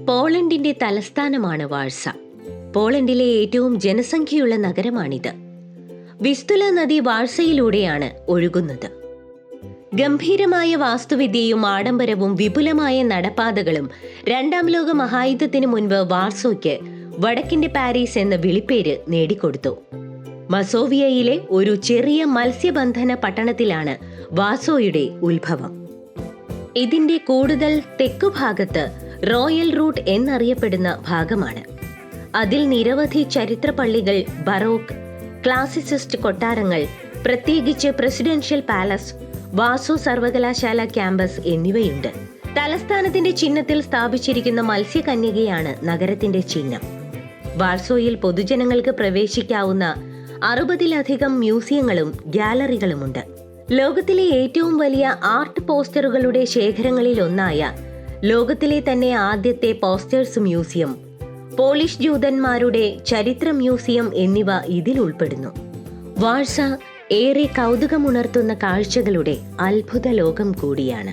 പോളണ്ടിന്റെ തലസ്ഥാനമാണ് വാഴ്സ. പോളണ്ടിലെ ഏറ്റവും ജനസംഖ്യയുള്ള നഗരമാണിത്. വിസ്തുല നദി വാഴ്സയിലൂടെയാണ് ഒഴുകുന്നത്. ഗംഭീരമായ വാസ്തുവിദ്യയും ആഡംബരവും വിപുലമായ നടപ്പാതകളും രണ്ടാം ലോക മഹായുദ്ധത്തിന് മുൻപ് വാർസോയ്ക്ക് വടക്കിന്റെ പാരീസ് എന്ന വിളിപ്പേര് നേടിക്കൊടുത്തു. മസോവിയയിലെ ഒരു ചെറിയ മത്സ്യബന്ധന പട്ടണത്തിലാണ് വാർസോയുടെ ഉത്ഭവം. ഇതിന്റെ കൂടുതൽ തെക്കുഭാഗത്ത് റോയൽ റൂട്ട് എന്നറിയപ്പെടുന്ന ഭാഗമാണ്. അതിൽ നിരവധി ചരിത്ര പള്ളികൾ, ബറോക്ക്, ക്ലാസിസിസ്റ്റ് കൊട്ടാരങ്ങൾ, പ്രത്യേകിച്ച് പ്രസിഡൻഷ്യൽ പാലസ്, വാസോ സർവകലാശാല ക്യാമ്പസ് എന്നിവയുണ്ട്. തലസ്ഥാനത്തിന്റെ ചിഹ്നത്തിൽ സ്ഥാപിച്ചിരിക്കുന്ന മത്സ്യകന്യകയാണ് നഗരത്തിന്റെ ചിഹ്നം. വാർസോയിൽ പൊതുജനങ്ങൾക്ക് പ്രവേശിക്കാവുന്ന 60-ലധികം മ്യൂസിയങ്ങളും ഗ്യാലറികളുമുണ്ട്. ലോകത്തിലെ ഏറ്റവും വലിയ ആർട്ട് പോസ്റ്ററുകളുടെ ശേഖരങ്ങളിൽ ഒന്നായ ലോകത്തിലെ തന്നെ ആദ്യത്തെ പോസ്റ്റേഴ്സ് മ്യൂസിയം, പോളിഷ് ജൂതന്മാരുടെ ചരിത്ര മ്യൂസിയം എന്നിവ ഇതിൽ ഉൾപ്പെടുന്നു. വാഴ്സ ഏറെ കൗതുകമുണർത്തുന്ന കാഴ്ചകളുടെ അത്ഭുത ലോകം കൂടിയാണ്.